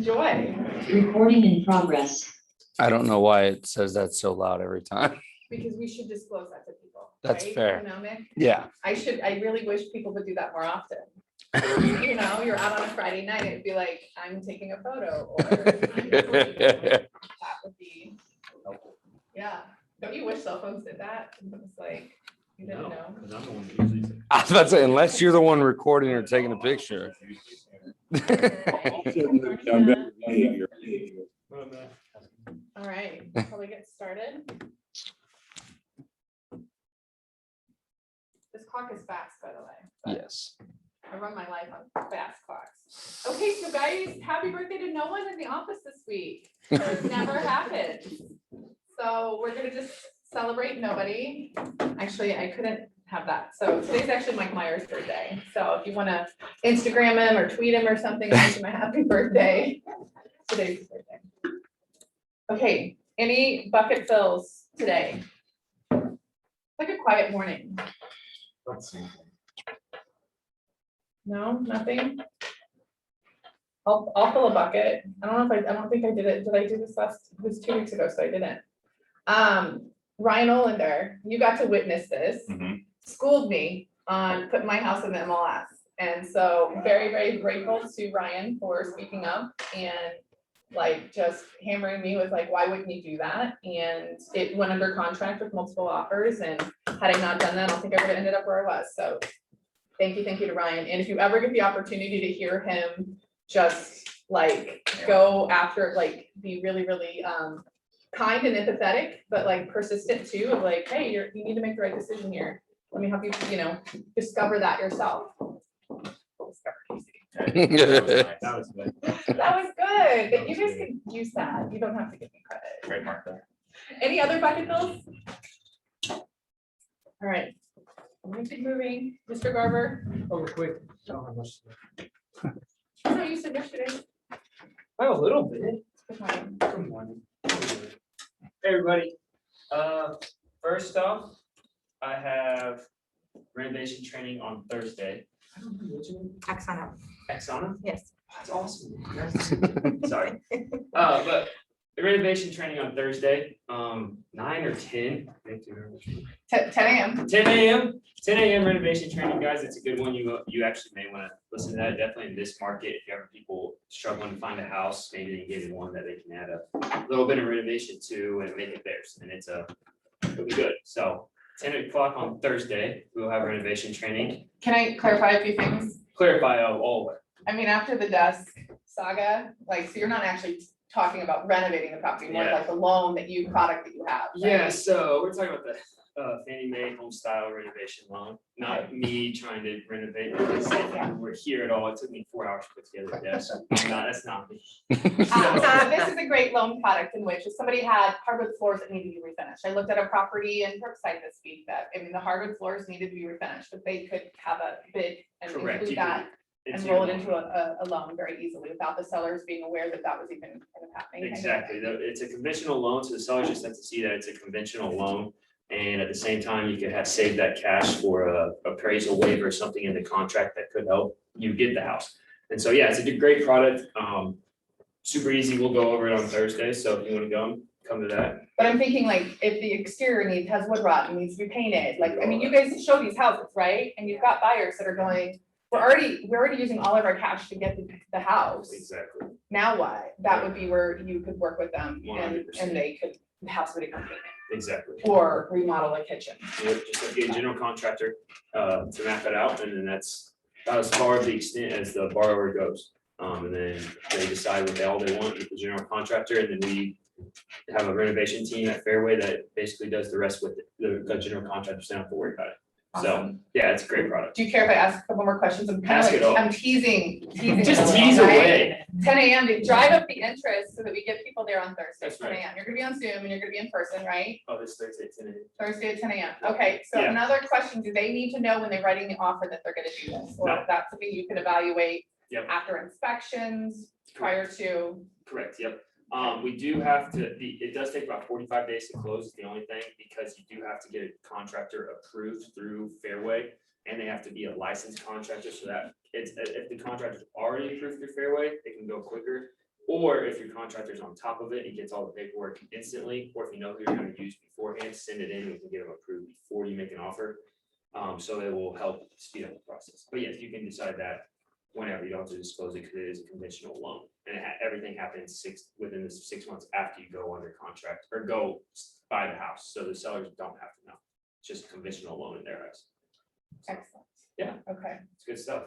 Enjoy. Recording in progress. I don't know why it says that so loud every time. Because we should disclose that to people. That's right? fair. You know, Nick? Yeah. I really wish people would do that more often. You know, you're out on a Friday night, it'd be like, I'm taking a photo or. That would be, yeah. Don't you wish cell phones did that? It's like, you didn't know. Because I'm the one that usually. I was about to say, unless you're the one recording or taking a picture. All right, shall we get started? This clock is fast, by the way. but Yes. I run my life on fast clocks. Okay, so guys, happy birthday to no one in the office this week. It never happens. So we're gonna just celebrate nobody. Actually, I couldn't have that. So today's actually Mike Myers' birthday. So if you wanna Instagram him or tweet him or something, wish him a happy birthday. Today's his birthday. Okay, any bucket fills today? Like a quiet morning. No, nothing? I'll fill a bucket. I don't know if I don't think I did it. Did I do this it was 2 weeks ago, so I didn't. Ryan Olander, you got to witness this, schooled me on putting my house in the MLS. And so very, very grateful to Ryan for speaking up and like just hammering me with like, why wouldn't you do that? And it went under contract with multiple offers, and had I not done that, I don't think I would have ended up where I was. So thank you to Ryan. And if you ever get the opportunity to hear him just like go after, like be really, really kind and empathetic, but like persistent too, of like, hey, you need to make the right decision here. Let me help you, discover that yourself. That was good. That was good. But you guys can use that. You don't have to give me credit. Great, Martha. Any other bucket bills? All right. I'm gonna keep moving. Mr. Garber. Oh, quick. Don't have much. That's how you said yesterday. Oh, a little bit. Good morning. Good morning. Hey, everybody. First off, I have renovation training on Thursday. I don't know what's your name. Axana. Axana? Yes. That's awesome. Sorry. But the renovation training on Thursday, 9 or 10. I think you remember. 10 a.m. 10 a.m. 10 a.m. renovation training, guys. It's a good one. You actually may want to listen to that. Definitely in this market, if you have people struggling to find a house, maybe they can get one that they can add a little bit of renovation to and make it theirs. And it'll be good. So 10 o'clock on Thursday, we'll have renovation training. Can I clarify a few things? Clarify all of it. I mean, after the desk saga, like, so you're not actually talking about renovating the property, more Yeah. like the loan product that you have. right? Yeah, so we're talking about the Fannie Mae home style renovation loan, not me trying to renovate. We're here at all. It took me 4 hours to put together a desk. No, that's not me. So this is a great loan product in which if somebody had hardwood floors that needed to be refinished. I looked at a property in Brookside this week that, the hardwood floors needed to be refinished, but they could have a bid and Correct. include You that can- and it's roll it your into a loan very easily without the sellers being aware that that was even kind of happening. Exactly. It's a conventional loan, so the sellers just have to see that it's a conventional loan. And at the same time, you could have saved that cash for a appraisal waiver or something in the contract that could help you get the house. And so, yeah, it's a great product. Super easy. We'll go over it on Thursday. So if you want to come to that. But I'm thinking like, if the exterior has wood rot and needs to be painted, like, you guys show these houses, right? And you've got buyers that are going, we're already using all of our cash to get the house. Exactly. Now what? That would be where you could work with them and 100%. they could have somebody come paint Exactly. it or remodel a kitchen. Just like get a general contractor to map it out, and then that's about as far as the extent as the borrower goes. And then they decide what all they want with the general contractor, and then we have a renovation team at Fairway that basically does the rest with it. The general contractors don't have to worry about it. So, Awesome. yeah, it's a great product. Do you care if I ask a couple more questions? I'm kind Ask of it all. like, I'm teasing. Just a little, tease right? away. 10 a.m. to drive up the interest so that we get people there on Thursday, That's 10 right. a.m. You're gonna be on Zoom and you're gonna be in person, right? Oh, this Thursday, 10 a.m. Thursday at 10 a.m. Okay, so Yeah. another question, do they need to know when they're writing the offer that they're gonna do this? Or No. that's something you can evaluate Yep. after inspections, prior to? Correct, yep. We do have to, it does take about 45 days to close, is the only thing, because you do have to get a contractor approved through Fairway. And they have to be a licensed contractor, so that if the contractor's already approved through Fairway, it can go quicker. Or if your contractor's on top of it, and gets all the paperwork instantly, or if you know who you're gonna use beforehand, send it in, we can get them approved before you make an offer. So it will help speed up the process. But yes, you can decide that whenever, you don't have to disclose it because it is a conventional loan. And everything happens within the 6 months after you go under contract or go buy the house. So the sellers don't have to know. It's just a conventional loan in their eyes. So, Excellent. Yeah. Okay, it's good stuff.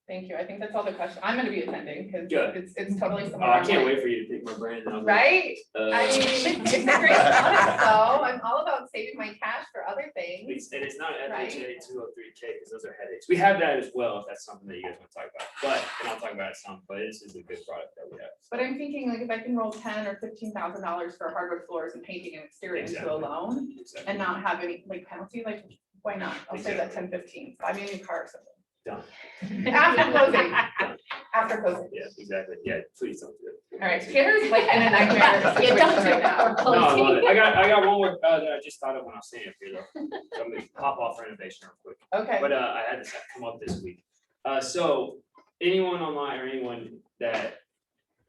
thank you. I think that's all the questions. I'm gonna be attending because Good. it's totally Oh, somewhere. I I'm can't like, wait for you to pick my brain. and I'll be- Right? I mean, it's a great product though. I'm all about saving my cash for other things. And it's not Right. FHA 203K because those are headaches. We have that as well, if that's something that you guys want to talk about. But, and I'll talk about it some, but this is a good product that we have. But I'm thinking like if I can roll $10,000 or $15,000 for hardwood floors and painting and exterior into a Exactly. loan Exactly. and not have any like penalty, like why not? I'll say that 10, 15. Buy me a new car or something. Done. After closing, after closing. Yeah, exactly. Yeah, please don't do it. All right, Tanner's like in a nightmare Yeah, situation don't do right now. it. No, I love it. I got one more that I just thought of when I was saying it here though. So I'm gonna pop off renovation real quick. Okay, But I had this come up this week. So anyone online or anyone that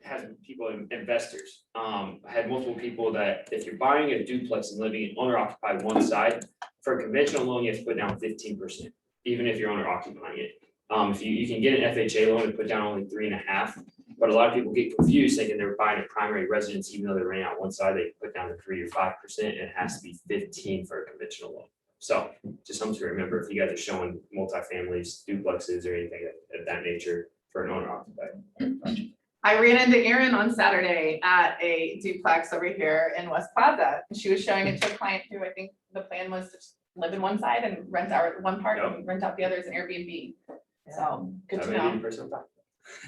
has people, investors, I had multiple people that if you're buying a duplex and living in owner occupied one side, for a conventional loan, you have to put down 15%, even if you're owner occupying it. If you can get an FHA loan and put down only 3.5, but a lot of people get confused thinking they're buying a primary residence, even though they're renting out one side, they put down to 3 or 5%, and it has to be 15 for a conventional loan. So just something to remember if you guys are showing multifamilies, duplexes, or anything of that nature for an owner occupied. I ran into Erin on Saturday at a duplex over here in West Plaza. And she was showing it to a client who I think the plan was to just live in one side and rent out one part and rent out the others in Airbnb. So good to know.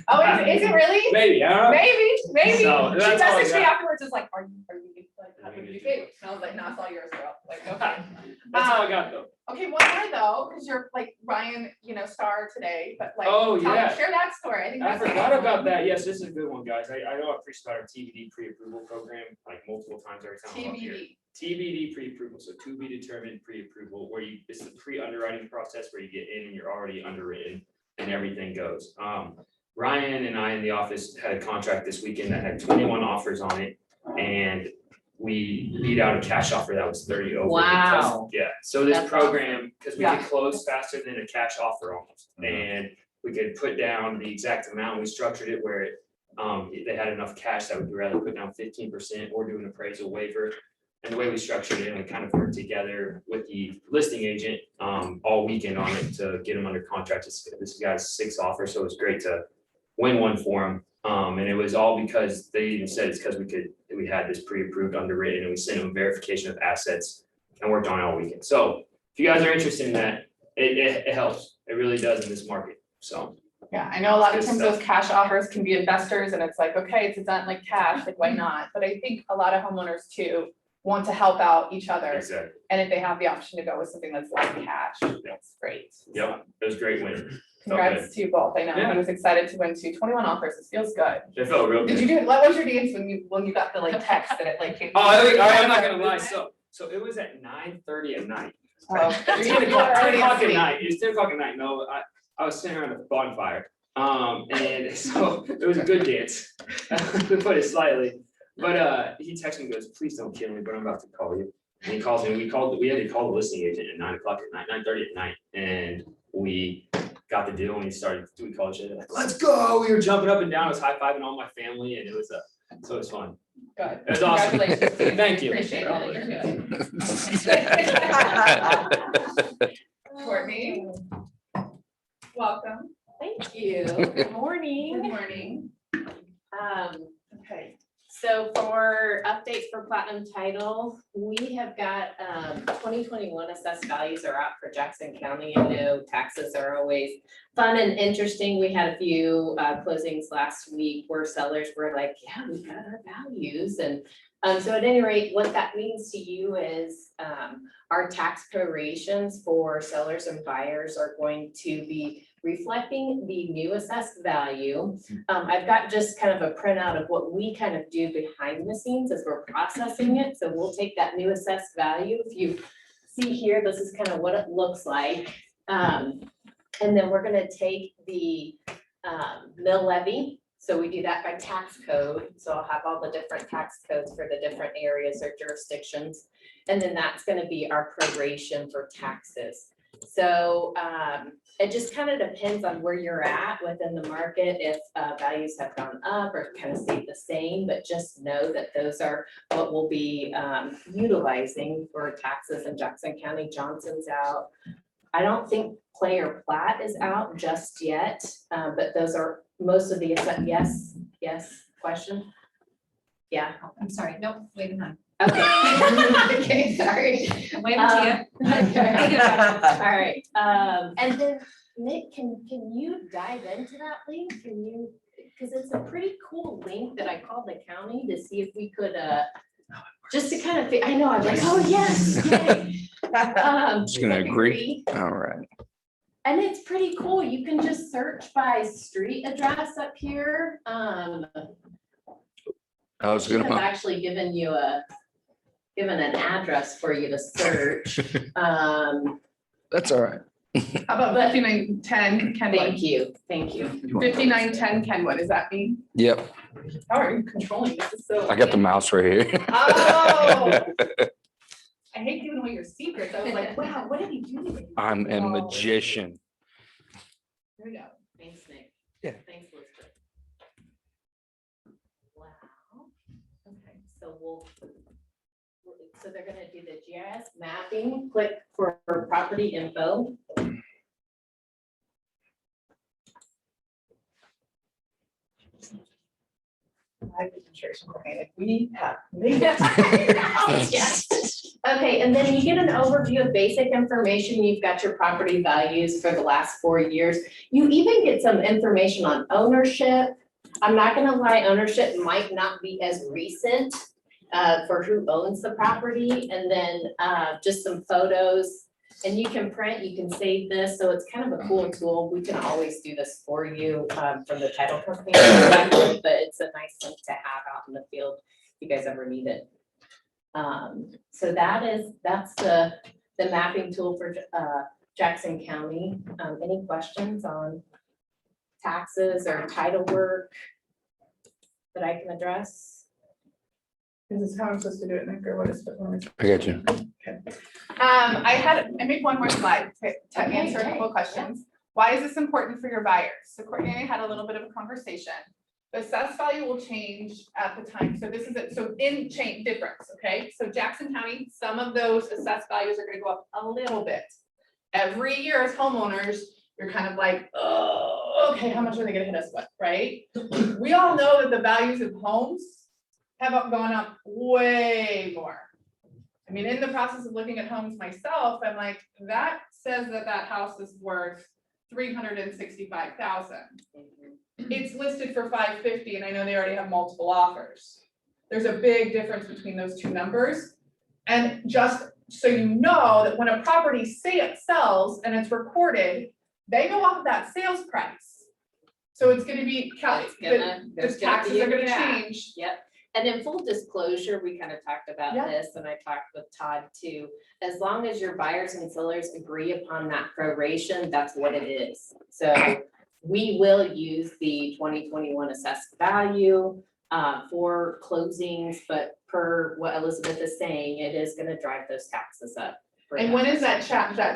Oh, is it really? Maybe, I don't know. Maybe. So, She that's all I messaged me got. afterwards, just like, are you like, how would you fit? And I was like, no, it's all yours, girl. Like, okay. That's all I got though. Okay, one more though, because you're like Ryan, star today, but like, Oh, yeah. share that story. I think I that's. a forgot good about one. that. Yes, this is a good one, guys. I know I've preached about our TBD pre-approval program like multiple times every time I'm up here. TBD. TBD pre-approval, so to be determined pre-approval, where it's the pre-underwriting process where you get in and you're already underwritten and everything goes. Ryan and I in the office had a contract this weekend that had 21 offers on it, and we beat out a cash offer that was 30 over. because- Wow. Yeah, so this That's program, because we Yeah. could close faster than a cash offer almost, and we could put down the exact amount. We structured it where they had enough cash that we'd rather put down 15% or do an appraisal waiver. And the way we structured it, and we kind of worked together with the listing agent all weekend on it to get him under contract. This guy's 6 offers, so it was great to win one for him. And it was all because they even said it's because we had this pre-approved underwritten, and we sent him verification of assets and worked on it all weekend. So if you guys are interested in that, it helps. It really does in this market. So Yeah, I know a lot of Good times stuff. those cash offers can be investors and it's like, okay, it's done like cash, like why not? But I think a lot of homeowners too want to help out each other. exactly. And if they have the option to go with something that's like cash, that's great. Yep, it was a great win. Congrats to you both. I know, Yeah. I was excited to win 21 offers. It feels good. It felt real Did good. you what was your dance when you got the like text that it like came? I'm not gonna lie. So it was at 9:30 at night. Oh, 10 you were already 10 o'clock at asleep. night. It was 10 o'clock at night. No, I was sitting around a bonfire. And so it was a good dance, to put it slightly. But he texted me and goes, please don't kill me, but I'm about to call you. And he calls me. We had to call the listing agent at 9 o'clock at night, 9:30 at night, and we got the deal and we started doing call each other like, let's go. We were jumping up and down. I was high-fiving all my family, and it was so it was fun. Good. It was awesome. Congratulations to you. Thank you. Appreciate all that you're doing. Courtney. Welcome. Thank you. Good Good morning. morning. Okay, so for updates for Platinum Title, we have got 2021 assessed values are out for Jackson County. I know taxes are always fun and interesting. We had a few closings last week where sellers were like, yeah, we got our values. And so at any rate, what that means to you is our tax prorations for sellers and buyers are going to be reflecting the new assessed value. I've got just kind of a printout of what we kind of do behind the scenes as we're processing it. So we'll take that new assessed value. If you see here, this is kind of what it looks like. And then we're gonna take the mill levy So we do that by tax code. So I'll have all the different tax codes for the different areas or jurisdictions. And then that's gonna be our proration for taxes. So it just kind of depends on where you're at within the market, if values have gone up or kind of stayed the same, but just know that those are what we'll be utilizing for taxes in Jackson County. Johnson's out. I don't think Clay or Platt is out just yet, but those are most of the, yes, question? Yeah, I'm sorry, nope, waiting on. okay. Okay, sorry. I'm waving to you. Okay. All right, and then Nick, can you dive into that link? Can you, because it's a pretty cool link that I called the county to see if we could, just to kind of, I know, I'm like, oh, yes, yay. Just gonna agree. All right. And it's pretty cool. You can just search by street address up here. I was Should have gonna, actually given you given an address for you to search. that's all right. How about 5910 Kenwood? Thank you. 5910 Kenwood, does that mean? Yep, How are you controlling this? Is so. I got the mouse right here. Oh. I hate giving away your secrets. I was like, wow, what did he do? I'm a magician. Here we go. Thanks, Nick. Yeah. Thanks, Elizabeth. Wow. Okay. So they're gonna do the GIS mapping, click for property info. Live demonstration coordinated. We have made it. Yes. Okay, and then you get an overview of basic information. You've got your property values for the last 4 years. You even get some information on ownership. I'm not gonna lie, ownership might not be as recent for who owns the property, and then just some photos. And you can print, you can save this, so it's kind of a cool tool. We can always do this for you from the title company perspective, but it's a nice thing to have out in the field if you guys ever need it. So that's the mapping tool for Jackson County. Any questions on taxes or title work that I can address? This is how I'm supposed to do it, Nick, or what is it? I got you. I made one more slide to Okay, answer a couple of questions. Why is this important for your buyers? So Courtney and I had a little bit of a conversation. The assessed value will change at the time. So this is it. So in chain difference, okay? So Jackson County, some of those assessed values are gonna go up a little bit. Every year as homeowners, you're kind of like, oh, okay, how much are they gonna hit us with, right? We all know that the values of homes have gone up way more. I mean, in the process of looking at homes myself, I'm like, that says that that house is worth 365,000. It's listed for 550, and I know they already have multiple offers. There's a big difference between those two numbers. And just so you know that when a property sells and it's recorded, they go off of that sales price. So it's gonna be, the taxes are gonna change. Yep. And in full disclosure, we kind of talked about Yeah. this, and I talked with Todd too. As long as your buyers and sellers agree upon that proration, that's what it is. So we will use the 2021 assessed value for closings, but per what Elizabeth is saying, it is gonna drive those taxes up. for And them. when is that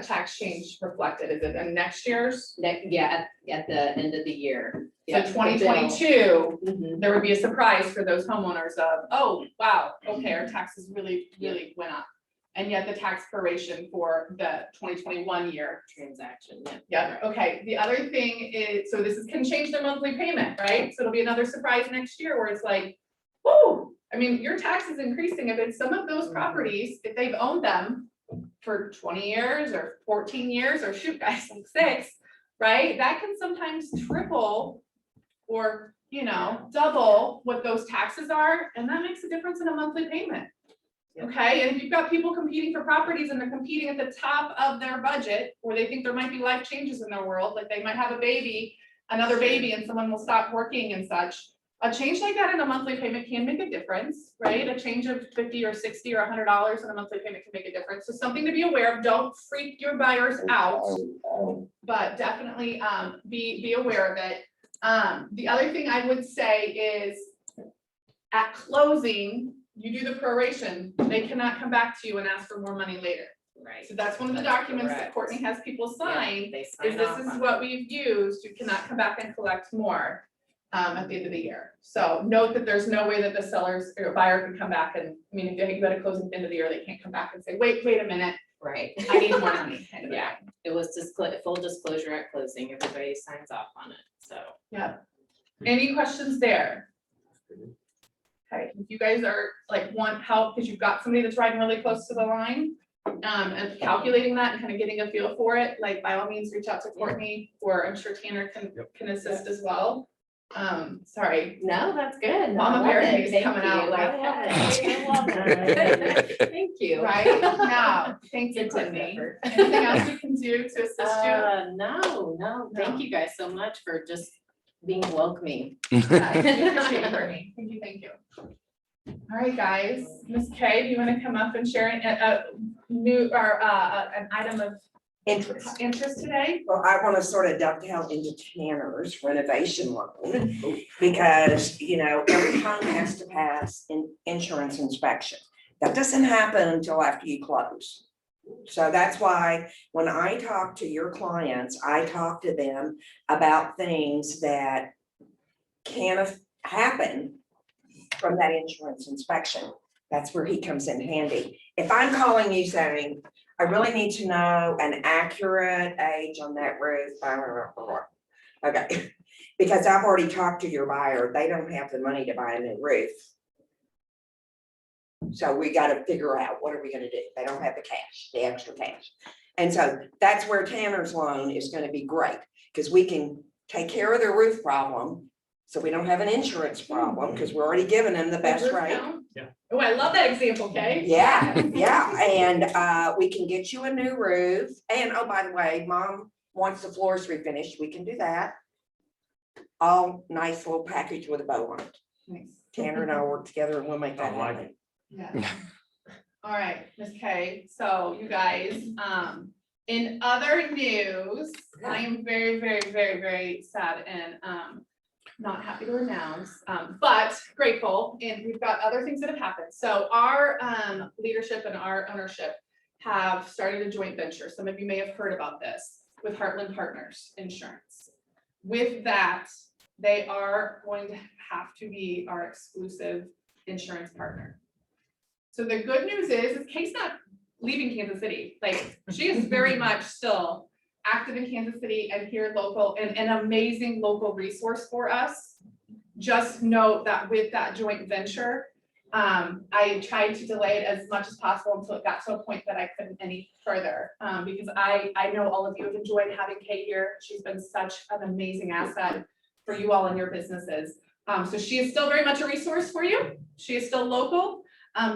tax change reflected? Is it in next year's? Yeah, at the end of the year. So Yeah, the 2022, bill. Mhm. there would be a surprise for those homeowners of, oh, wow, okay, our taxes really went up. And yet the tax proration for the 2021 year. Transaction, yeah. Yep, okay, the other thing is, so this can change their monthly payment, right? So it'll be another surprise next year where it's like, whoa, I mean, your tax is increasing. If it's some of those properties, if they've owned them for 20 years or 14 years, or shoot, guys, like 6, right? That can sometimes triple or, double what those taxes are, and that makes a difference in a monthly payment. Yep. Okay, and if you've got people competing for properties and they're competing at the top of their budget, or they think there might be life changes in their world, like they might have a baby, another baby, and someone will stop working and such. A change like that in a monthly payment can make a difference, right? A change of $50 or $60 or $100 in a monthly payment can make a difference. So something to be aware of. Don't freak your buyers out, but definitely be aware of it. The other thing I would say is at closing, you do the proration, they cannot come back to you and ask for more money later. Right. So that's one of the That's documents that correct. Courtney has people sign, They is sign this off is on what it. we've used, you cannot come back and collect more at the end of the year. So note that there's no way that the sellers or buyer can come back and, I mean, if you had a closing at the end of the year, they can't come back and say, wait a minute, Right. I need more money. kind of a Yeah. thing. It was full disclosure at closing, everybody signs off on it, so. Yeah. Any questions there? Okay, if you guys are like want help, because you've got somebody that's riding really close to the line, and calculating that and kind of getting a feel for it, like by all means, reach out to Courtney, or I'm sure Tanner can assist as well. Sorry, No, that's good. Mama I love Bear it. Days Thank coming out you. like, I love it. hey. I love it. Thank you. right now, thank you, It's a Courtney. effort. Anything else we can do to assist you? No, thank you guys so much for just being welcoming. Yeah, we appreciate it, Courtney. Thank you. All right, guys, Ms. Kay, do you want to come up and share a new, or an item of Interest. interest today? Well, I want to sort of dovetail into Tanner's renovation loan because, you know, every home has to pass insurance inspection. That doesn't happen until after you close. So that's why when I talk to your clients, I talk to them about things that can happen from that insurance inspection. That's where he comes in handy. If I'm calling you saying, I really need to know an accurate age on that roof. Okay, because I've already talked to your buyer. They don't have the money to buy a new roof. So we gotta figure out, what are we gonna do? They don't have the cash, the extra cash. And so that's where Tanner's loan is gonna be great, because we can take care of their roof problem. So we don't have an insurance problem, because we're already giving them the best Roof rate. count? Yeah. Oh, I love that example, Kay. Yeah, and we can get you a new roof, and oh, by the way, mom wants the floors refinished, we can do that. All nice little package with a bow on it. Nice. Tanner and I work together and we'll make that I like happen. Yeah. All right, Ms. Kay, so you guys, in other news, I am very sad and, not happy to announce, but grateful, and we've got other things that have happened. So our, leadership and our ownership have started a joint venture. Some of you may have heard about this with Heartland Partners Insurance. With that, they are going to have to be our exclusive insurance partner. So the good news is Kay's not leaving Kansas City. Like, she is very much still active in Kansas City and here local, and an amazing local resource for us. Just note that with that joint venture, I tried to delay it as much as possible until it got to a point that I couldn't any further. Because I know all of you have enjoyed having Kay here. She's been such an amazing asset for you all in your businesses. So she is still very much a resource for you. She is still local.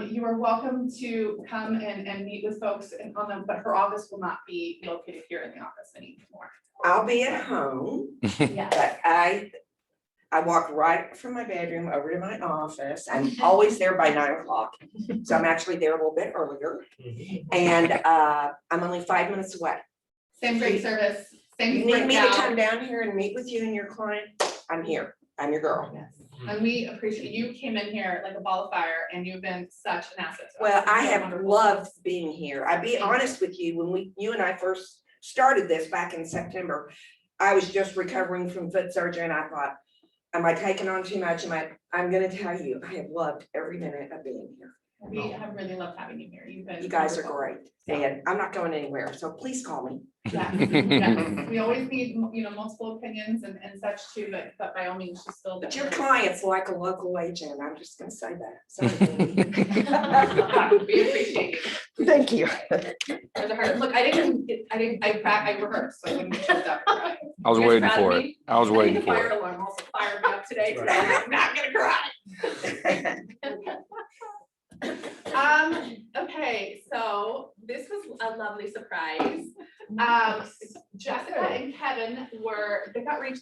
You are welcome to come and meet with folks on them, but her office will not be located here in the office anymore. I'll be at home, Yeah. but I walk right from my bedroom over to my office. I'm always there by 9 o'clock. So I'm actually there a little bit earlier. And I'm only 5 minutes away. Same great service, same You need me to breakdown. come down here and meet with you and your client? I'm here. I'm your girl. Yes. And we appreciate, you came in here like a ball of fire and you've been such an asset to us. Well, It's I so have wonderful. loved being here. I'll be Thank you. honest with you, when you and I first started this back in September, I was just recovering from foot surgery and I thought, am I taking on too much? I'm gonna tell you, I have loved every minute of being here. We have really loved having you here. You've been. You guys are wonderful. great and I'm not going anywhere, so please call me. Yes, yes. We always need, multiple opinions and such too, but by all means, she's still. But your client's like a local agent. I'm just gonna say that. Sorry. We appreciate you. Thank you. Those are hard. Look, I rehearsed, so I wouldn't get tripped up. Right? I was You guys waiting proud for of it. me? I was I think waiting the for fire it. alarm also fired me up today, so I'm not gonna cry. Okay, so this was a lovely surprise. Jessica and Kevin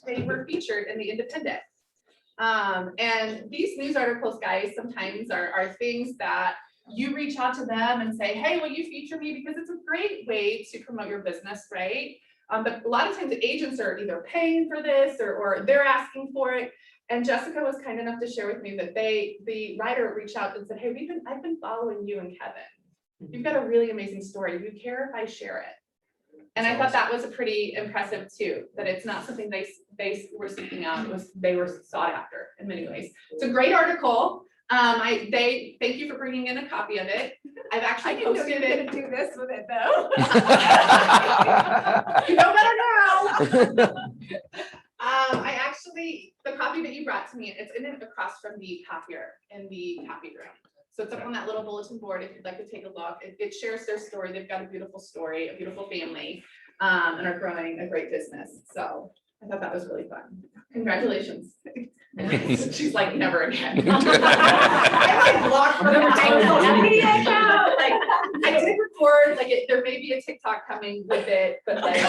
they were featured in the Independent. And these news articles, guys, sometimes are things that you reach out to them and say, hey, will you feature me? Because it's a great way to promote your business, right? But a lot of times the agents are either paying for this or they're asking for it. And Jessica was kind enough to share with me that the writer reached out and said, hey, I've been following you and Kevin. You've got a really amazing story. Do you care if I share it? And I thought that was a pretty impressive too, that it's not something they were seeking out, they were sought after in many ways. It's a great article. Thank you for bringing in a copy of it. I've actually posted it. Do this with it though. You know better now. The copy that you brought to me, it's in it across from the copier in the copy room. So it's up on that little bulletin board if you'd like to take a look. It shares their story. They've got a beautiful story, a beautiful family, and are growing a great business. So I thought that was really fun. Congratulations. She's like, never again. I like blocked her. I did record, there may be a TikTok coming with it, but like.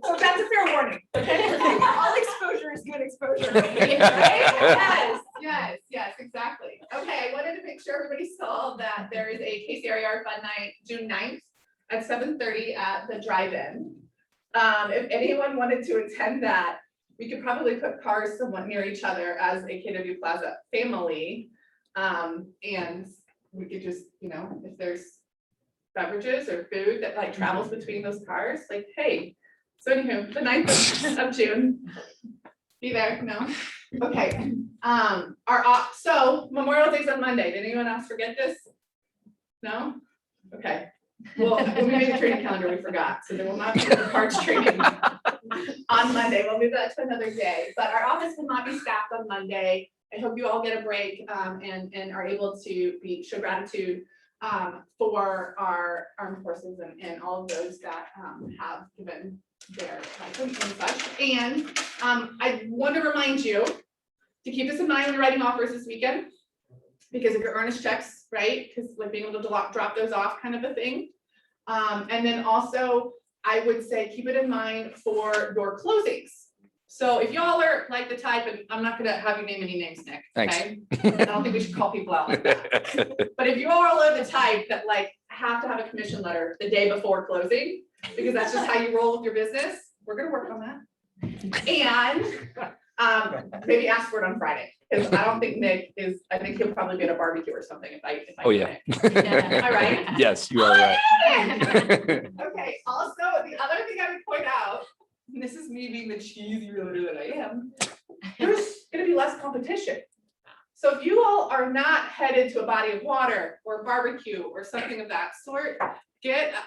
So that's a fair warning. All exposure is good exposure. Right? Yes, exactly. Okay, I wanted to make sure everybody saw that there is a KCRER Fun Night, June 9th at 7:30 at the drive-in. If anyone wanted to attend that, we could probably put cars somewhat near each other as a KW Plaza family. And we could just, if there's beverages or food that like travels between those cars, like, hey. So anywho, the 9th of June, be there, no? Okay, so Memorial Day's on Monday. Did anyone else forget this? No? Okay. Well, when we made the training calendar, we forgot, so there will not be the parts training on Monday. We'll move that to another day, but our office will not be staffed on Monday. I hope you all get a break and are able to show gratitude for our armed forces and all of those that have given their life and such. And I want to remind you to keep this in mind when you're writing offers this weekend, because of your earnest checks, right? Because like being able to drop those off kind of a thing. And then also, I would say keep it in mind for your closings. So if y'all are like the type, and I'm not gonna have you name any names, Nick, Thanks. okay? I don't think we should call people out like that. But if you all are the type that like have to have a commission letter the day before closing, because that's just how you roll with your business, we're gonna work on that. And maybe ask for it on Friday, because I don't think Nick is, I think he'll probably be at a barbecue or something if I. Oh, yeah. All right. Yes, you are right. Okay, also, the other thing I would point out, and this is me being the cheesy realtor that I am, there's gonna be less competition. So if you all are not headed to a body of water or barbecue or something of that sort,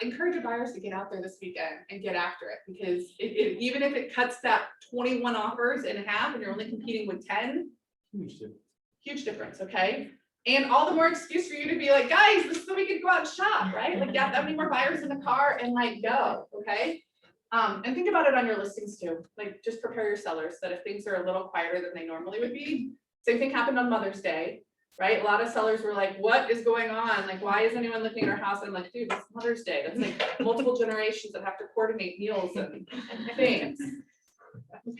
encourage your buyers to get out there this weekend and get after it, because even if it cuts that 21 offers in half and you're only competing with 10, huge difference, okay? And all the more excuse for you to be like, guys, this is so we can go out and shop, right? Like, get that many more buyers in the car and like go, okay? And think about it on your listings too. Like, just prepare your sellers that if things are a little quieter than they normally would be. Same thing happened on Mother's Day, right? A lot of sellers were like, what is going on? Like, why is anyone looking at our house? And I'm like, dude, it's Mother's Day. That's like multiple generations that have to coordinate meals and things.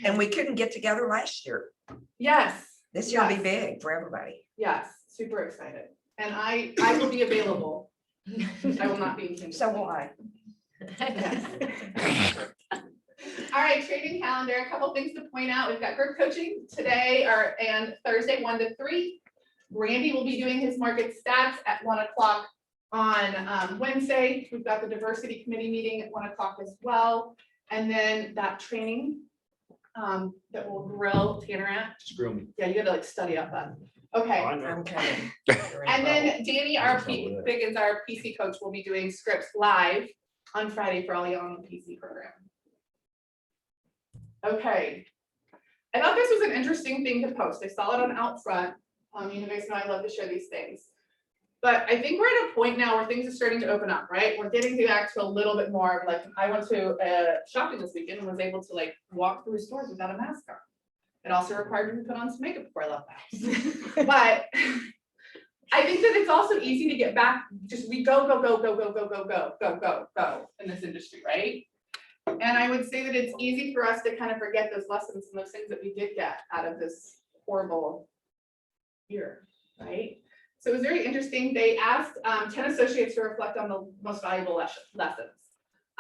And we couldn't get together last year. Yes. This year will be Yes. big for everybody. Yes, super excited. And I will be available. I will not be in Kansas. So will I. All right, training calendar, a couple things to point out. We've got group coaching today and Thursday, 1 to 3. Randy will be doing his market stats at 1 o'clock on Wednesday. We've got the diversity committee meeting at 1 o'clock as well. And then that training that will grill Tanner at. Just grill me. Yeah, you gotta like study up that. Okay. I'm coming. And then Danny, Biggins, our PC coach, will be doing scripts live on Friday for all y'all on the PC program. Okay. I thought this was an interesting thing to post. I saw it on Outfront. You guys know I love to share these things. But I think we're at a point now where things are starting to open up, right? We're getting back to a little bit more of like, I went to shopping this weekend and was able to like walk through stores without a mask on. It also required me to put on some makeup before I left the house. But I think that it's also easy to get back, we go in this industry, right? And I would say that it's easy for us to kind of forget those lessons and those things that we did get out of this horrible year, right? So it was very interesting. They asked 10 associates to reflect on the most valuable lessons.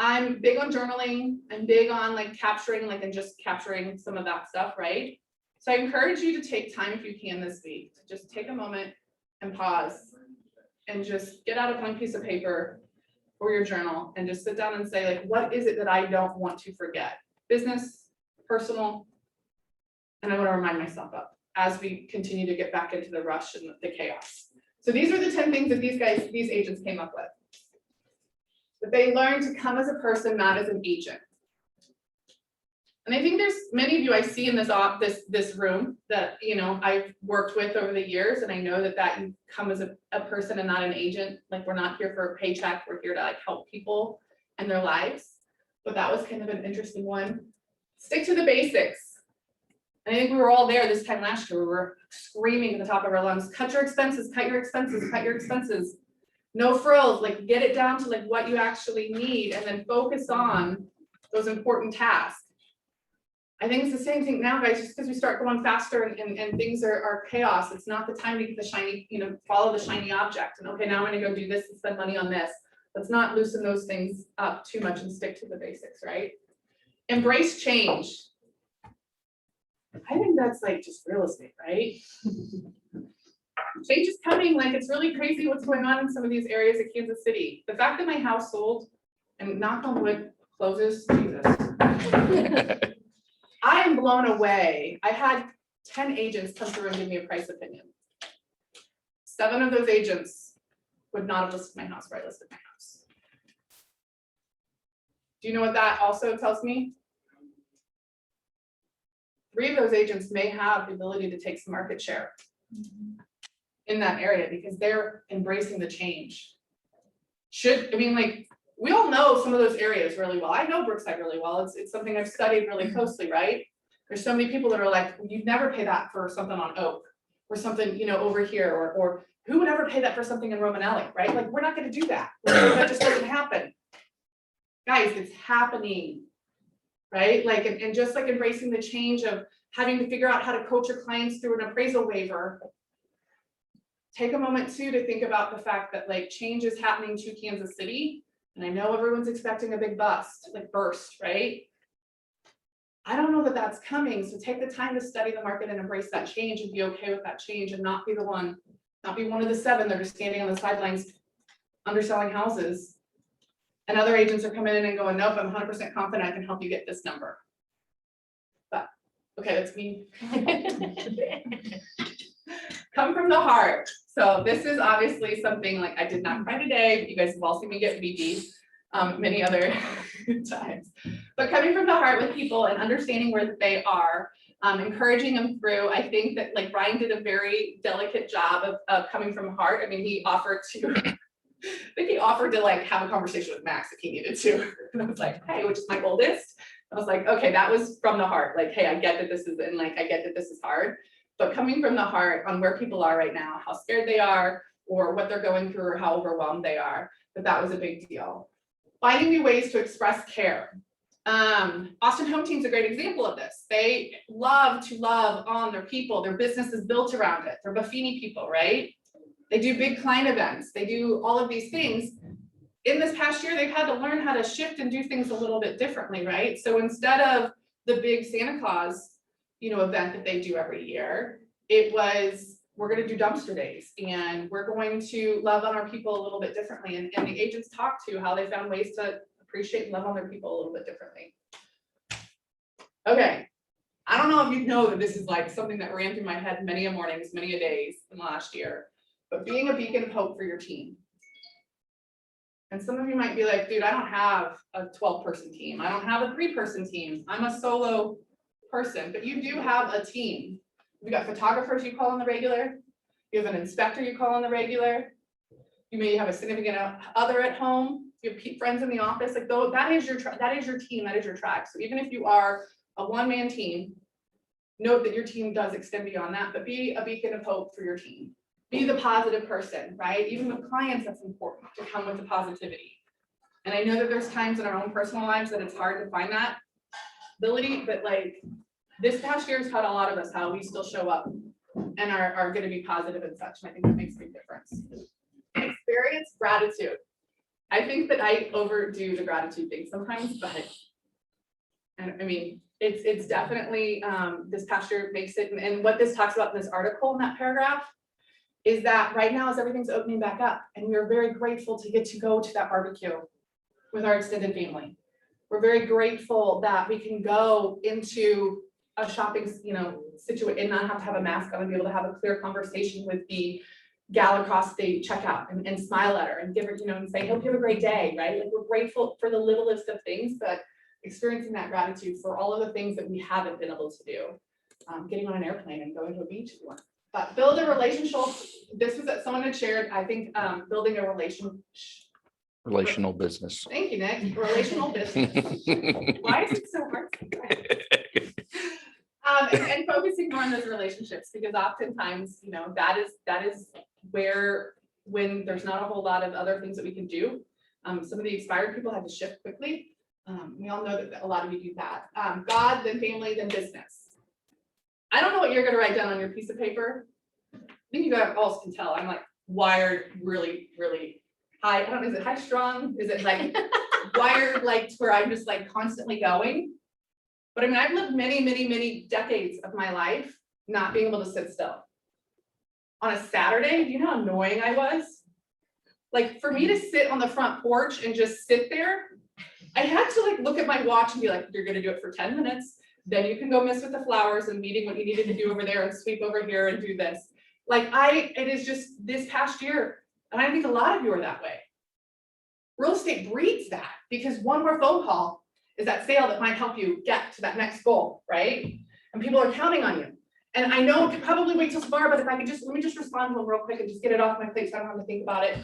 I'm big on journaling. I'm big on like capturing, like, and just capturing some of that stuff, right? So I encourage you to take time if you can this week, to just take a moment and pause and just get out a blank piece of paper or your journal and just sit down and say, like, what is it that I don't want to forget? Business, personal, and I want to remind myself of as we continue to get back into the rush and the chaos. So these are the 10 things that these agents came up with. That they learned to come as a person, not as an agent. And I think there's many of you I see in this room that, you know, I've worked with over the years, and I know that you come as a person and not an agent. Like, we're not here for a paycheck, we're here to like help people and their lives. But that was kind of an interesting one. Stick to the basics. And I think we were all there this time last year. We were screaming at the top of our lungs, cut your expenses, cut your expenses, cut your expenses. No frills, like get it down to like what you actually need and then focus on those important tasks. I think it's the same thing now, guys, just because we start going faster and things are chaos. It's not the time to get the shiny, you know, follow the shiny object. And okay, now I'm gonna go do this and spend money on this. Let's not loosen those things up too much and stick to the basics, right? Embrace change. I think that's like just real estate, right? Change is coming, like it's really crazy what's going on in some of these areas of Kansas City. The fact that my house sold and knock on wood closes, Jesus. I am blown away. I had 10 agents come through and give me a price opinion. 7 of those agents would not have listed my house where I listed my house. Do you know what that also tells me? 3 of those agents may have the ability to take some market share in that area because they're embracing the change. We all know some of those areas really well. I know Brookside really well. It's something I've studied really closely, right? There's so many people that are like, you'd never pay that for something on Oak or something, you know, over here, or who would ever pay that for something in Romanelli, right? Like, we're not gonna do that. That just doesn't happen. Guys, it's happening, right? Like, and just like embracing the change of having to figure out how to coach your clients through an appraisal waiver. Take a moment too to think about the fact that like change is happening to Kansas City. And I know everyone's expecting a big burst, right? I don't know that that's coming. So take the time to study the market and embrace that change and be okay with that change and not be one of the 7 that are standing on the sidelines underselling houses. And other agents are coming in and going, nope, I'm 100% confident I can help you get this number. But okay, that's me. Come from the heart. So this is obviously something like I did not cry today, but you guys have all seen me get weepy many other times. But coming from the heart with people and understanding where they are, encouraging them through. I think that like Ryan did a very delicate job of coming from heart. I mean, he offered to like have a conversation with Max if he needed to. And I was like, hey, which is my oldest. I was like, okay, that was from the heart. Like, hey, I get that this is, and like, I get that this is hard. But coming from the heart on where people are right now, how scared they are, or what they're going through, or how overwhelmed they are, that was a big deal. Finding new ways to express care. Austin Home Team's a great example of this. They love to love on their people. Their business is built around it. They're Buffini people, right? They do big client events. They do all of these things. In this past year, they've had to learn how to shift and do things a little bit differently, right? So instead of the big Santa Claus, event that they do every year, it was, we're going to do dumpster days and we're going to love on our people a little bit differently. And the agents talked to how they found ways to appreciate and love on their people a little bit differently. Okay. I don't know if you know that this is like something that ran through my head many a mornings, many a days in the last year, but being a beacon of hope for your team. And some of you might be like, dude, I don't have a 12-person team. I don't have a 3-person team. I'm a solo person, but you do have a team. You got photographers you call on the regular. You have an inspector you call on the regular. You may have a significant other at home. You have friends in the office. Like though, that is your team. That is your tribe. So even if you are a one-man team, note that your team does extend beyond that. But be a beacon of hope for your team. Be the positive person, right? Even with clients, that's important to come with the positivity. And I know that there's times in our own personal lives that it's hard to find that ability, but like this past year has taught a lot of us how we still show up and are going to be positive and such. And I think that makes a big difference. Experience gratitude. I think that I overdo the gratitude thing sometimes, but. And I mean, it's definitely, this past year makes it, and what this talks about in this article in that paragraph. Is that right now as everything's opening back up and we're very grateful to get to go to that barbecue with our extended family. We're very grateful that we can go into a shopping, situation and not have to have a mask on and be able to have a clear conversation with the gal across the checkout and smile at her and give her, and say, hope you have a great day, right? Like we're grateful for the littlest of things, but experiencing that gratitude for all of the things that we haven't been able to do. Getting on an airplane and going to a beach if you want. But build a relationship. This was that someone had shared, I think, building a Relational business. thank you, Nick, relational business. Why is it so hard? And focusing more on those relationships, because oftentimes, that is where, when there's not a whole lot of other things that we can do. Some of the expired people had to shift quickly. We all know that a lot of you do that. God, then family, then business. I don't know what you're gonna write down on your piece of paper. I think you guys all can tell, I'm like wired really, really high. I don't know, is it high strung? Is it like wired like to where I'm just like constantly going? But I mean, I've lived many, many, many decades of my life not being able to sit still. On a Saturday, do you know how annoying I was? Like for me to sit on the front porch and just sit there, I had to like look at my watch and be like, you're gonna do it for 10 minutes. Then you can go mess with the flowers and meeting what you needed to do over there and sweep over here and do this. Like it is just this past year, and I think a lot of you are that way. Real estate breeds that because one more phone call is that sale that might help you get to that next goal, right? And people are counting on you. And I know it could probably wait till tomorrow, but if I could let me just respond to them real quick and just get it off my plate so I don't have to think about it.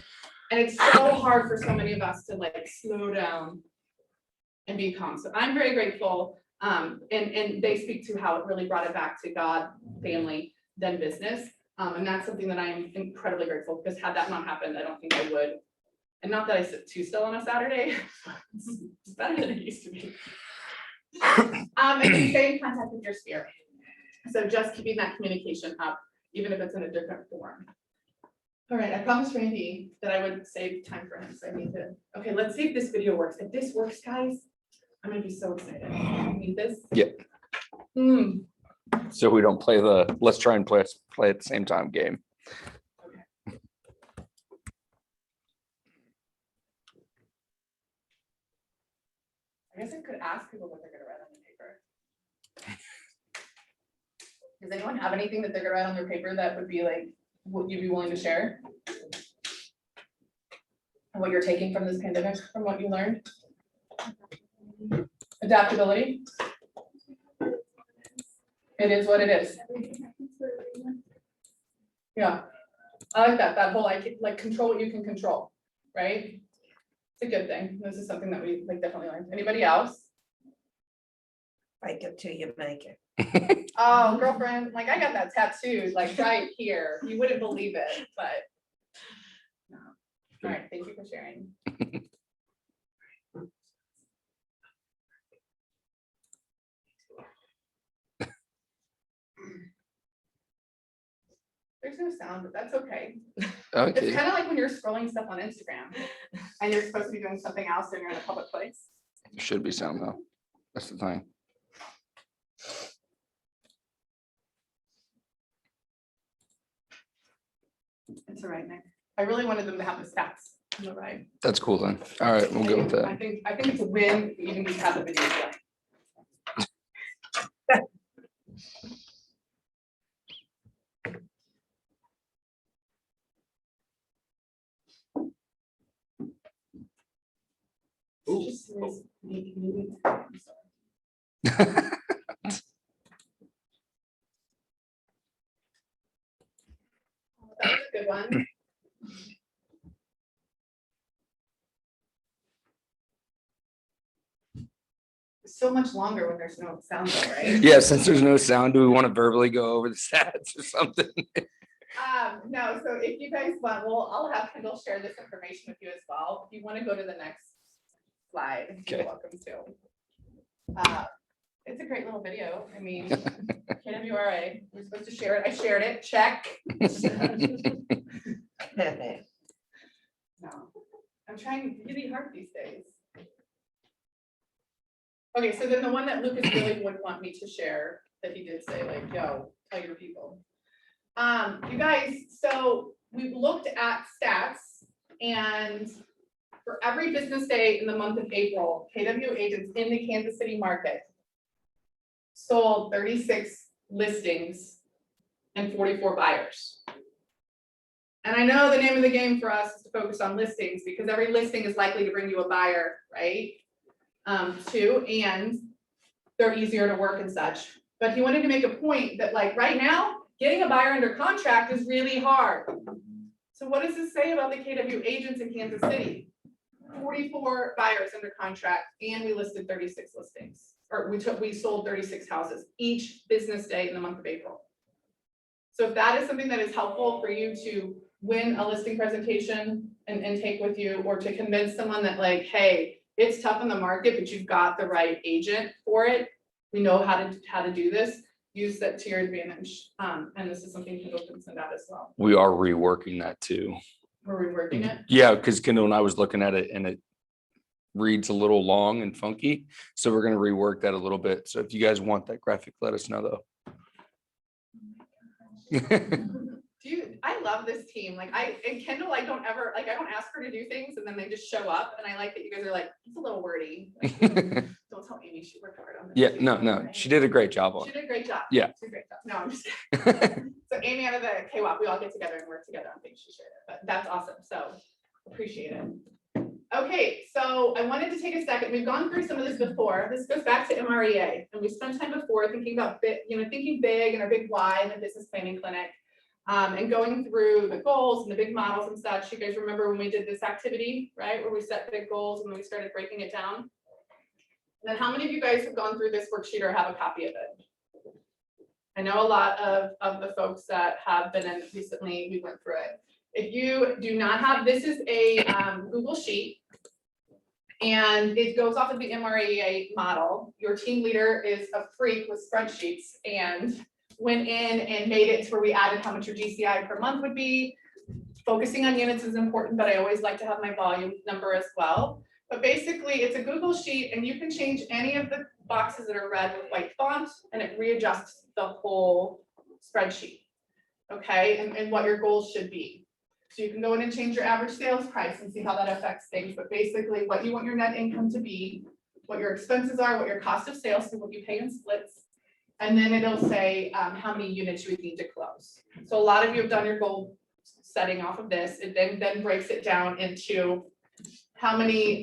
And it's so hard for so many of us to like slow down and be calm. So I'm very grateful. And they speak to how it really brought it back to God, family, then business. And that's something that I'm incredibly grateful because had that not happened, I don't think I would. And not that I sit too still on a Saturday, it's better than it used to be. And then stay in contact with your spirit. So just keeping that communication up, even if it's in a different form. All right, I promised Randy that I would save time for him, so I need to, okay, let's see if this video works. If this works, guys, I'm gonna be so excited. You need this? Yep. Hmm. So we don't play let's try and play at the same time game. I guess I could ask people what they're gonna write on the paper. Does anyone have anything that they're gonna write on their paper that would be like, would you be willing to share? And what you're taking from this pandemic, from what you learned? Adaptability. It is what it is. Yeah, I like that whole like control what you can control, right? It's a good thing. This is something that we like definitely learned. Anybody else? Fake it till you make it. Oh, girlfriend, like I got that tattooed like right here. You wouldn't believe it, but. No. All right, thank you for sharing. There's no sound, but that's okay. It's Okay. kind of like when you're scrolling stuff on Instagram and you're supposed to be doing something else and you're in a public place. Should be sound though. That's the thing. It's all right, Nick. I really wanted them to have the stats. All right. That's cool then. All right, we'll go with I that. think it's a win, even if you have the video. play. Just says, I'm sorry. That was a good one. It's so much longer when there's no sound though, right? Yeah, since there's no sound, do we want to verbally go over the stats or something? No, so if you guys want, I'll have Kendall share this information with you as well. If you want to go to the next slide, you're Okay. welcome to. It's a great little video. I mean, KWRA, we're supposed to share it. I shared it, check. No. I'm trying really hard these days. Okay, so then the one that Lucas really would want me to share, that he did say like, yo, tell your people. You guys, so we've looked at stats and for every business day in the month of April, KW agents in the Kansas City market sold 36 listings and 44 buyers. And I know the name of the game for us is to focus on listings because every listing is likely to bring you a buyer, right? Too, and they're easier to work and such. But he wanted to make a point that like right now, getting a buyer under contract is really hard. So what does this say about the KW agents in Kansas City? 44 buyers under contract and we listed 36 listings, or we sold 36 houses each business day in the month of April. So if that is something that is helpful for you to win a listing presentation and take with you, or to convince someone that like, hey, it's tough in the market, but you've got the right agent for it. We know how to do this. Use that to your advantage. And this is something Kendall can send out as well. We are reworking that too. We're reworking it. Yeah, because Kendall and I was looking at it and it reads a little long and funky. So we're gonna rework that a little bit. So if you guys want that graphic, let us know though. I love this team. Like and Kendall, I don't ask her to do things and then they just show up. And I like that you guys are like, it's a little wordy. Like, don't tell Amy she worked hard on this. Yeah, no, she did a great job on She did a great job. Yeah. She did a great job. No, I'm just kidding. So Amy out of the KWAP, we all get together and work together on things she shared it, but that's awesome. So appreciate it. Okay, so I wanted to take a second. We've gone through some of this before. This goes back to MREA, and we spent time before thinking about thinking big and our big why in the business planning clinic. And going through the goals and the big models and such. You guys remember when we did this activity, right? Where we set big goals and then we started breaking it down. And then how many of you guys have gone through this worksheet or have a copy of it? I know a lot of the folks that have been in recently, we went through it. If you do not have, this is a Google Sheet. And it goes off of the MREA model. Your team leader is a freak with spreadsheets and went in and made it to where we added how much your GCI per month would be. Focusing on units is important, but I always like to have my volume number as well. But basically it's a Google Sheet and you can change any of the boxes that are red with white font and it readjusts the whole spreadsheet. Okay, and what your goals should be. So you can go in and change your average sales price and see how that affects things. But basically what you want your net income to be, what your expenses are, what your cost of sales, so what you pay in splits. And then it'll say how many units you would need to close. So a lot of you have done your goal setting off of this. It then breaks it down into how many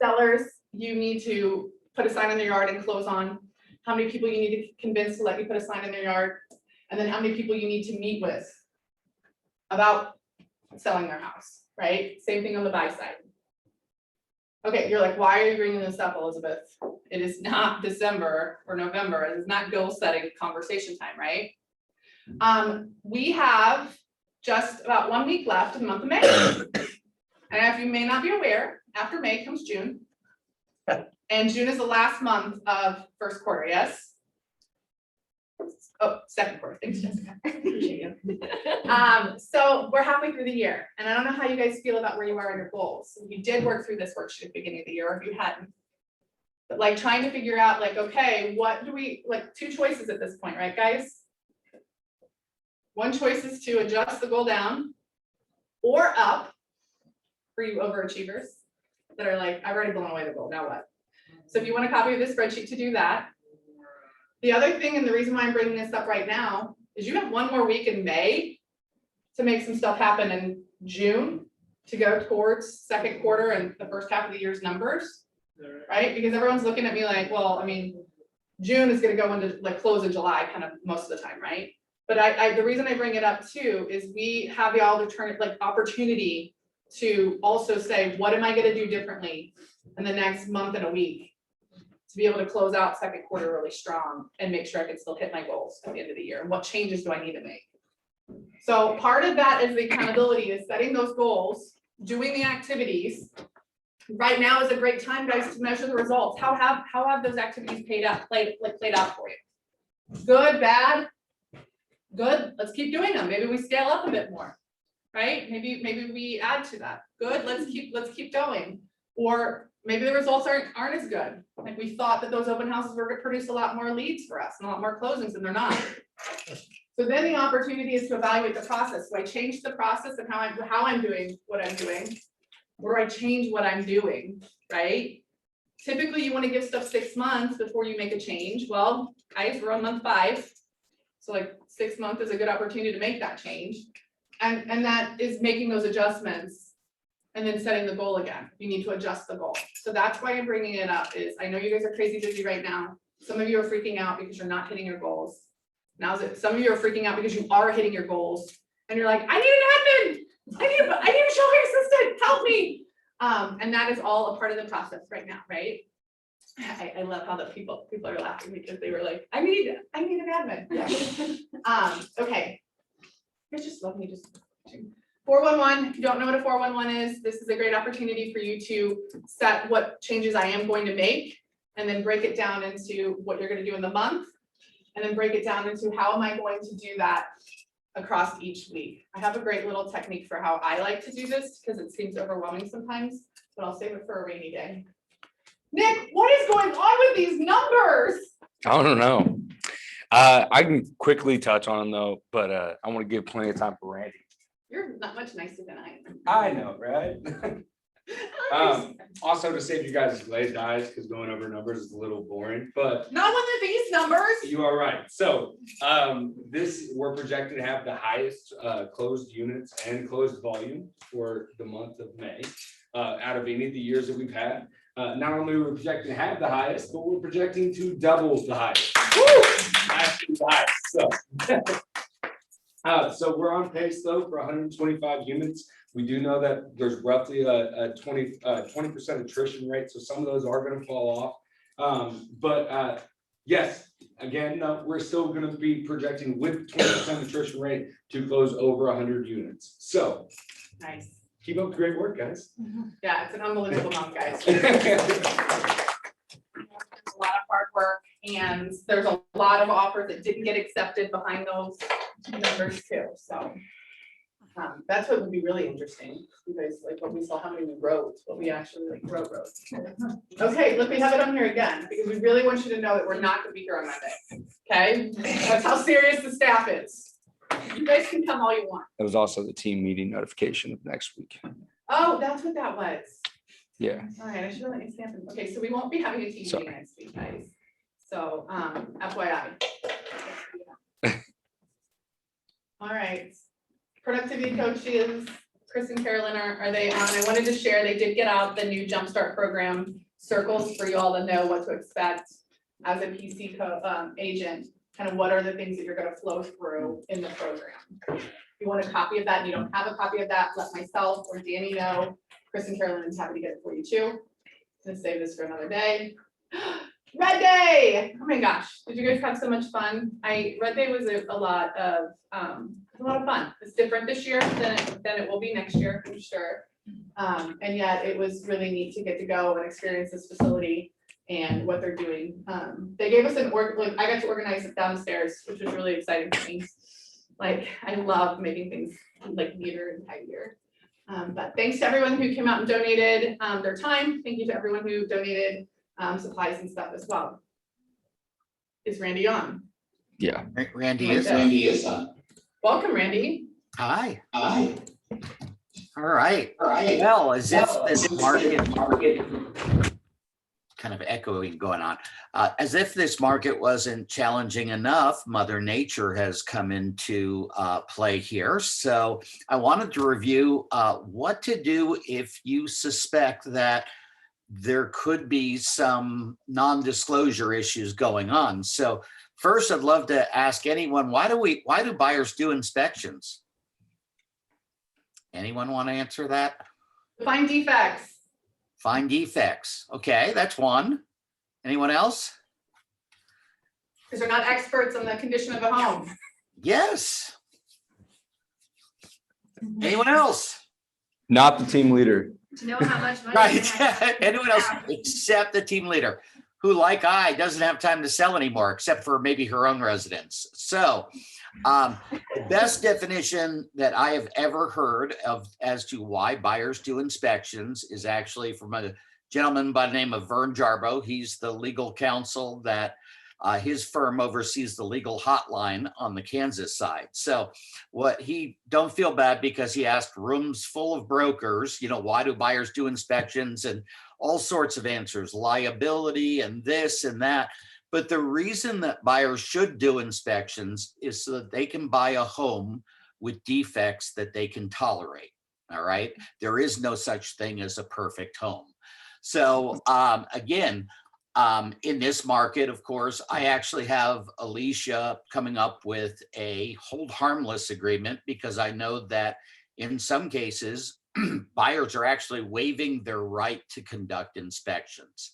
sellers you need to put a sign in their yard and close on, how many people you need to convince to let you put a sign in their yard, and then how many people you need to meet with about selling their house, right? Same thing on the buy side. Okay, you're like, why are you bringing this up, Elizabeth? It is not December or November. It is not goal setting conversation time, right? We have just about 1 week left in the month of May. And if you may not be aware, after May comes June. And June is the last month of first quarter, yes? Oh, second quarter, thanks Jessica, appreciate you. So we're halfway through the year and I don't know how you guys feel about where you are in your goals. If you did work through this worksheet at the beginning of the year, or if you hadn't. But like trying to figure out like, okay, what do we, like 2 choices at this point, right guys? One choice is to adjust the goal down or up for you overachievers that are like, I've already blown away the goal, now what? So if you want a copy of this spreadsheet to do that. The other thing, and the reason why I'm bringing this up right now, is you have 1 more week in May to make some stuff happen in June to go towards second quarter and the first half of the year's numbers, right? Because everyone's looking at me like, well, I mean, June is gonna go into like close in July kind of most of the time, right? But the reason I bring it up too is we have the opportunity to also say, what am I gonna do differently in the next month and a week? To be able to close out second quarter really strong and make sure I can still hit my goals at the end of the year. And what changes do I need to make? So part of that is the accountability, is setting those goals, doing the activities. Right now is a great time, guys, to measure the results. How have those activities played out for you? Good, bad? Good, let's keep doing them. Maybe we scale up a bit more. right? Maybe we add to that. Good, let's keep going. Or maybe the results aren't as good. Like we thought that those open houses were gonna produce a lot more leads for us and a lot more closings, and they're not. So then the opportunity is to evaluate the process. Do I change the process and how I'm doing what I'm doing? Or do I change what I'm doing, right? Typically, you want to give stuff 6 months before you make a change. Well, guys, we're on month 5. So like 6 months is a good opportunity to make that change. And that is making those adjustments and then setting the goal again. You need to adjust the goal. So that's why I'm bringing it up is I know you guys are crazy busy right now. Some of you are freaking out because you're not hitting your goals. Some of you are freaking out because you are hitting your goals and you're like, I need an admin. I need a showing assistant, help me. And that is all a part of the process right now, right? I love how the people are laughing because they were like, I need an admin. Yeah. Okay. You're just love me just. 411, if you don't know what a 411 is, this is a great opportunity for you to set what changes I am going to make and then break it down into what you're going to do in the month. And then break it down into how am I going to do that across each week. I have a great little technique for how I like to do this because it seems overwhelming sometimes, but I'll save it for a rainy day. Nick, what is going on with these numbers? I don't know. I can quickly touch on them though, but I want to give plenty of time for Randy. You're not much nicer than I am. I know, right? Also to save you guys glazed eyes, because going over numbers is a little boring, but Not one of these numbers. you are right. So we're projected to have the highest closed units and closed volume for the month of May out of any of the years that we've had. Not only are we projecting to have the highest, but we're projecting to double the highest. Actually, the highest. So we're on pace though for 125 units. We do know that there's roughly a 20% attrition rate, so some of those are going to fall off. But yes, again, we're still going to be projecting with 20% attrition rate to close over 100 units. So Nice. keep up the great work, guys. Yeah, it's an unbelievable month, guys. It's a lot of hard work and there's a lot of offers that didn't get accepted behind those numbers too, so. That's what would be really interesting, you guys, like what we saw, how many we wrote, what we actually like wrote. Okay, look, we have it on here again, because we really want you to know that we're not gonna be here on Monday, okay? That's how serious the staff is. You guys can come all you want. That was also the team meeting notification of next week. Oh, that's what that was. Yeah. All right, I should have let you stamp it. Okay, so we won't be having a team Sorry. meeting next week, guys. So, FYI. All right. Productivity coaches, Chris and Carolyn, are they on? I wanted to share, they did get out the new Jumpstart program circles for you all to know what to expect as a PC agent. Kind of what are the things that you're gonna flow through in the program. If you want a copy of that and you don't have a copy of that, let myself or Danny know. Chris and Carolyn is happy to get it for you too. Gonna save this for another day. Red Day! Oh my gosh, did you guys have so much fun? Red Day was a lot of fun. It's different this year than it will be next year, I'm sure. And yet it was really neat to get to go and experience this facility and what they're doing. They gave us I got to organize it downstairs, which was really exciting for me. Like, I love making things like neater and tidier. But thanks to everyone who came out and donated their time. Thank you to everyone who donated supplies and stuff as well. Is Randy on? Yeah. Randy is on. Welcome, Randy. Hi. All right. Well, as if this market kind of echoing going on, as if this market wasn't challenging enough, Mother Nature has come into play here. So I wanted to review what to do if you suspect that there could be some non-disclosure issues going on. So first, I'd love to ask anyone, why do buyers do inspections? Anyone want to answer that? Find defects. Find defects. Okay, that's one. Anyone else? Because they're not experts on the condition of a home. Yes. Anyone else? Not the team leader. To know how much money. Right. Anyone else except the team leader? who, like I, doesn't have time to sell anymore, except for maybe her own residence. So the best definition that I have ever heard of as to why buyers do inspections is actually from a gentleman by the name of Vern Jarbo. He's the legal counsel that his firm oversees the legal hotline on the Kansas side. So don't feel bad because he asked rooms full of brokers, why do buyers do inspections, and all sorts of answers, liability and this and that. But the reason that buyers should do inspections is so that they can buy a home with defects that they can tolerate. All right. There is no such thing as a perfect home. So again, in this market, of course, I actually have Alicia coming up with a hold harmless agreement because I know that in some cases, buyers are actually waiving their right to conduct inspections.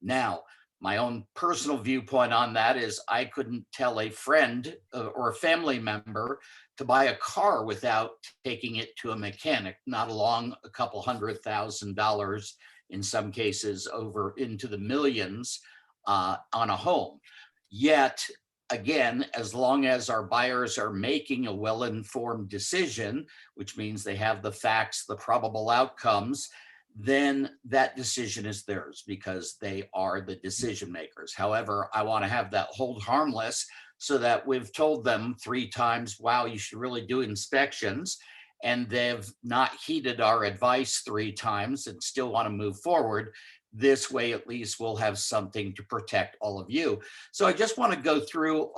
Now, my own personal viewpoint on that is I couldn't tell a friend or a family member to buy a car without taking it to a mechanic, not along a couple $100,000 in some cases over into the millions on a home. Yet, again, as long as our buyers are making a well-informed decision, which means they have the facts, the probable outcomes, then that decision is theirs because they are the decision makers. However, I want to have that hold harmless so that we've told them 3 times, wow, you should really do inspections, and they've not heeded our advice 3 times and still want to move forward. This way, at least we'll have something to protect all of you. So I just want to go through,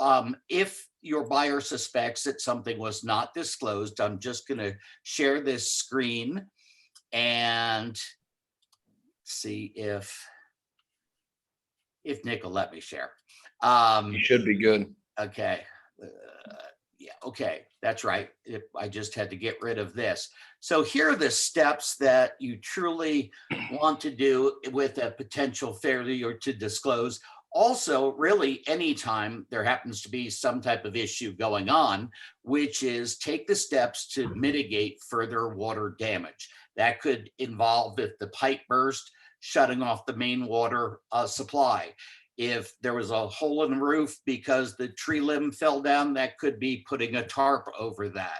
if your buyer suspects that something was not disclosed, I'm just going to share this screen and see if Nick will let me share. You should be good. Okay. Yeah, okay, that's right. I just had to get rid of this. So here are the steps that you truly want to do with a potential failure to disclose. Also, really, anytime there happens to be some type of issue going on, which is take the steps to mitigate further water damage. That could involve, if the pipe burst, shutting off the main water supply. If there was a hole in the roof because the tree limb fell down, that could be putting a tarp over that.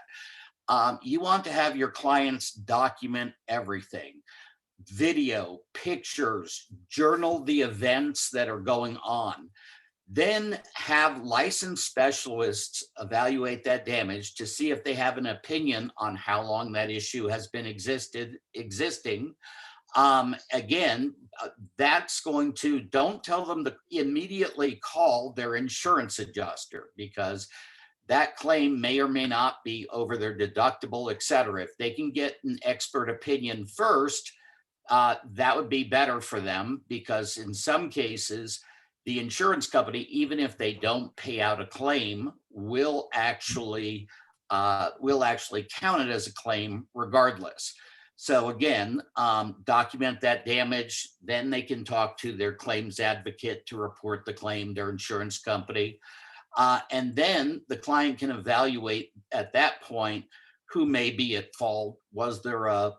You want to have your clients document everything. Video, pictures, journal the events that are going on. Then have licensed specialists evaluate that damage to see if they have an opinion on how long that issue has been existing. Again, that's going to, don't tell them to immediately call their insurance adjuster because that claim may or may not be over their deductible, et cetera. If they can get an expert opinion first, that would be better for them because in some cases, the insurance company, even if they don't pay out a claim, will actually count it as a claim regardless. So again, document that damage, then they can talk to their claims advocate to report the claim, their insurance company. And then the client can evaluate at that point who may be at fault, was there a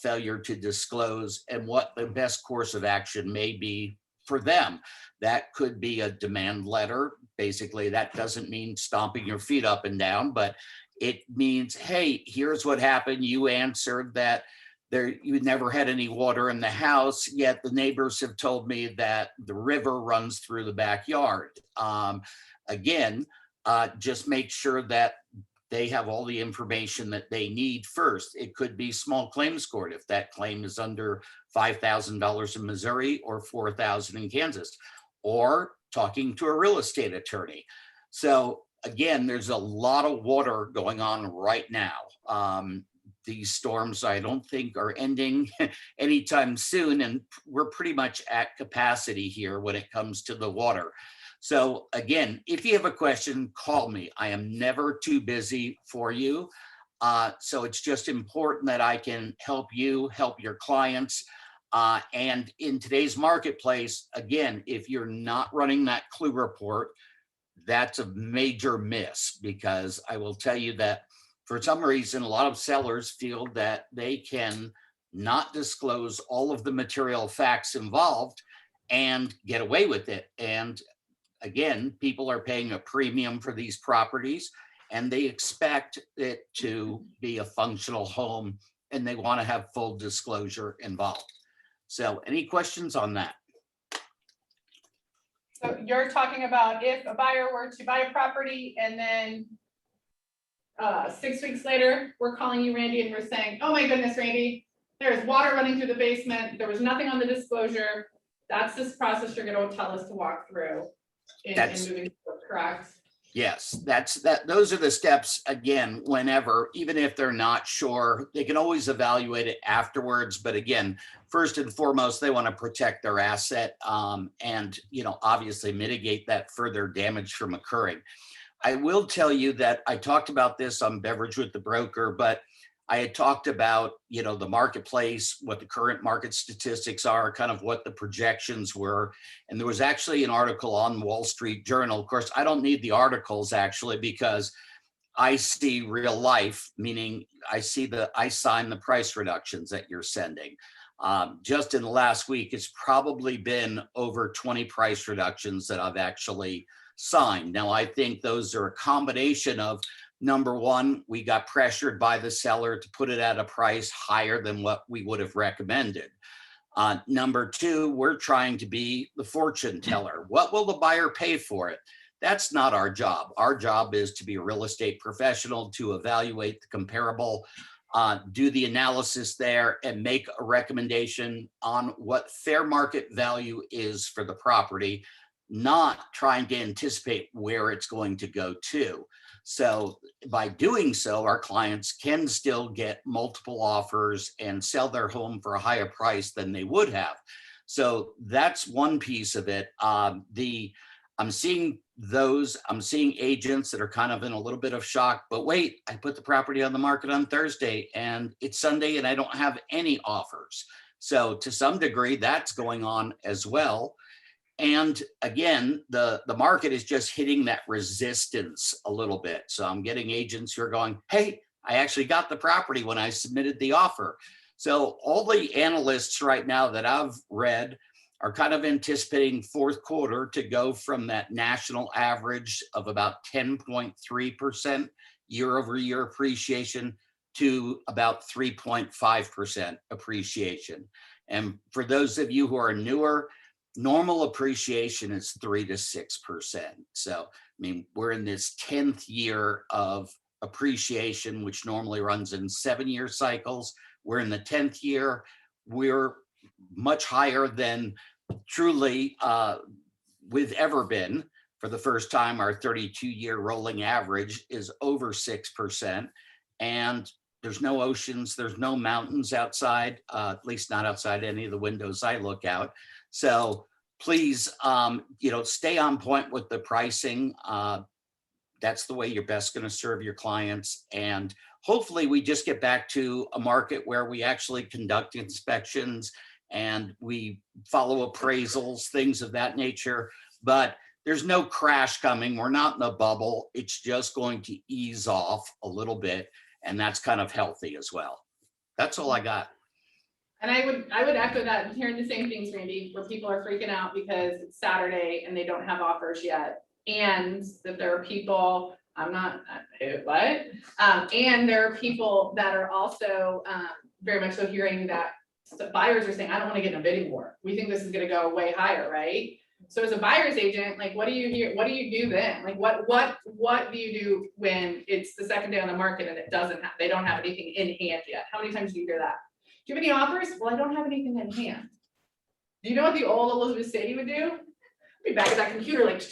failure to disclose, and what the best course of action may be for them. That could be a demand letter. Basically, that doesn't mean stomping your feet up and down, but it means, hey, here's what happened. You answered that you never had any water in the house, yet the neighbors have told me that the river runs through the backyard. Again, just make sure that they have all the information that they need first. It could be small claims court if that claim is under $5,000 in Missouri or $4,000 in Kansas, or talking to a real estate attorney. So again, there's a lot of water going on right now. These storms, I don't think, are ending anytime soon, and we're pretty much at capacity here when it comes to the water. So again, if you have a question, call me. I am never too busy for you. So it's just important that I can help you, help your clients. And in today's marketplace, again, if you're not running that clue report, that's a major miss, because I will tell you that for some reason, a lot of sellers feel that they can not disclose all of the material facts involved. and get away with it. And again, people are paying a premium for these properties and they expect it to be a functional home and they want to have full disclosure involved. So any questions on that? So you're talking about if a buyer were to buy a property and then 6 weeks later, we're calling you, Randy, and we're saying, oh my goodness, Randy, there's water running through the basement. There was nothing on the disclosure. That's this process you're gonna tell us to walk through in That's- moving forward, correct? Yes, those are the steps, again, whenever, even if they're not sure, they can always evaluate it afterwards. But again, first and foremost, they want to protect their asset and, obviously mitigate that further damage from occurring. I will tell you that I talked about this on Beverage with the Broker, but I had talked about, the marketplace, what the current market statistics are, kind of what the projections were. And there was actually an article on Wall Street Journal. Of course, I don't need the articles actually, because I see real life, meaning I sign the price reductions that you're sending. Just in the last week, it's probably been over 20 price reductions that I've actually signed. Now, I think those are a combination of, number one, we got pressured by the seller to put it at a price higher than what we would have recommended. Number two, we're trying to be the fortune teller. What will the buyer pay for it? That's not our job. Our job is to be a real estate professional, to evaluate the comparable, do the analysis there and make a recommendation on what fair market value is for the property, not trying to anticipate where it's going to go to. So by doing so, our clients can still get multiple offers and sell their home for a higher price than they would have. So that's one piece of it. I'm seeing agents that are kind of in a little bit of shock, but wait, I put the property on the market on Thursday and it's Sunday and I don't have any offers. So to some degree, that's going on as well. And again, the market is just hitting that resistance a little bit. So I'm getting agents who are going, hey, I actually got the property when I submitted the offer. So all the analysts right now that I've read are kind of anticipating fourth quarter to go from that national average of about 10.3% year over year appreciation to about 3.5% appreciation. And for those of you who are newer, normal appreciation is 3 to 6%. So, we're in this 10th year of appreciation, which normally runs in 7-year cycles. We're in the 10th year. We're much higher than truly we've ever been. For the first time, our 32-year rolling average is over 6%. And there's no oceans, there's no mountains outside, at least not outside any of the windows I look out. So please, stay on point with the pricing. That's the way you're best going to serve your clients. And hopefully we just get back to a market where we actually conduct inspections and we follow appraisals, things of that nature. But there's no crash coming. We're not in a bubble. It's just going to ease off a little bit. And that's kind of healthy as well. That's all I got. And I would echo that. I'm hearing the same things, Randy, where people are freaking out because it's Saturday and they don't have offers yet. And that there are people, and there are people that are also very much so hearing that buyers are saying, I don't want to get in a bidding war. We think this is going to go way higher, right? So as a buyer's agent, like, what do you hear? What do you do then? Like, what do you do when it's the second day on the market and they don't have anything in hand yet? How many times do you hear that? Do you have any offers? Well, I don't have anything in hand. Do you know what the old Elizabeth Sadie would do? Be back at that computer like,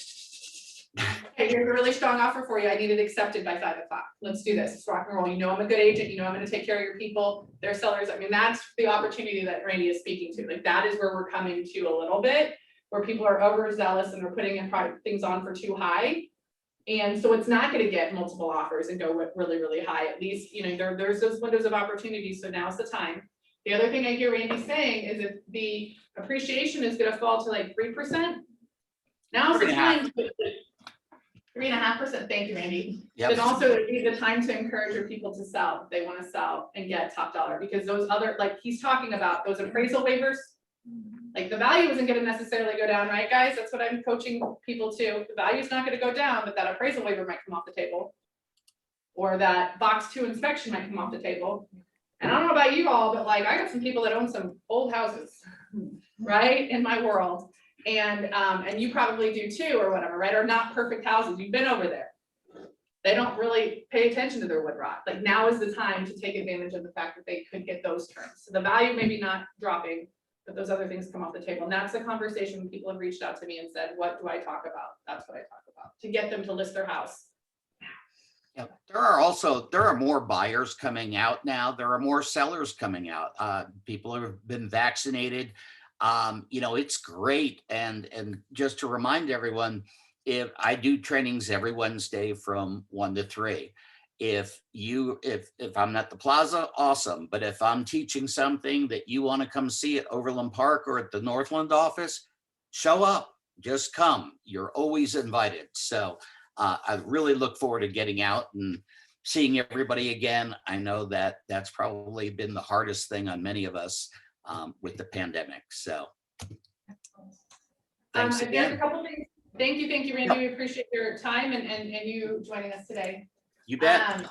hey, here's a really strong offer for you. I need it accepted by 5 o'clock. Let's do this. Let's rock and roll. You know I'm a good agent. You know I'm going to take care of your people. They're sellers. That's the opportunity that Randy is speaking to. Like, that is where we're coming to a little bit, where people are overzealous and they're putting in things on for too high. And so it's not going to get multiple offers and go really, really high. At least, there's those windows of opportunity. So now's the time. The other thing I hear Randy saying is if the appreciation is going to fall to like 3%, now's the time. 3.5%. Thank you, Randy. Yep. Then also it'd be the time to encourage your people to sell. If they want to sell and get top dollar, because those other, like he's talking about, those appraisal waivers, Like the value isn't gonna necessarily go down, right, guys? That's what I'm coaching people to. The value's not gonna go down, but that appraisal waiver might come off the table. Or that box 2 inspection might come off the table. And I don't know about you all, but like, I got some people that own some old houses, right, in my world. And you probably do too, or whatever, right, or not perfect houses, you've been over there. They don't really pay attention to their wood rot, like now is the time to take advantage of the fact that they could get those terms. So the value maybe not dropping, but those other things come off the table, and that's the conversation when people have reached out to me and said, what do I talk about? That's what I talk about, to get them to list their house. Yeah, there are more buyers coming out now. There are more sellers coming out. People have been vaccinated. It's great. And just to remind everyone, if I do trainings every Wednesday from 1 to 3, if I'm at the plaza, awesome. But if I'm teaching something that you want to come see at Overland Park or at the Northland office, show up, just come. You're always invited. So I really look forward to getting out and seeing everybody again. I know that that's probably been the hardest thing on many of us with the pandemic. So thanks There's a again. couple things. Thank you, Randy. We appreciate your time and you joining us today. You bet.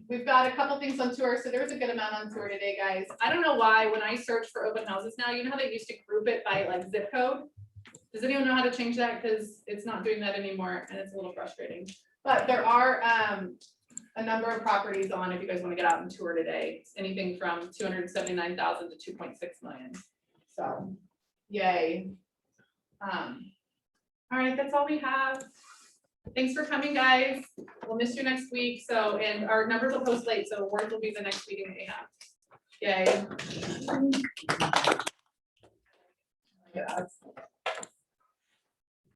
We've got a couple things on tour, so there was a good amount on tour today, guys. I don't know why, when I search for open houses now, you know how they used to group it by like zip code? Does anyone know how to change that? Because it's not doing that anymore and it's a little frustrating. But there are a number of properties on if you guys want to get out and tour today. It's anything from 279,000 to 2.6 million. So yay. All right, that's all we have. Thanks for coming, guys. We'll miss you next week. So, and our numbers will post late, so Words will be the next meeting that we have. Yay. Yeah.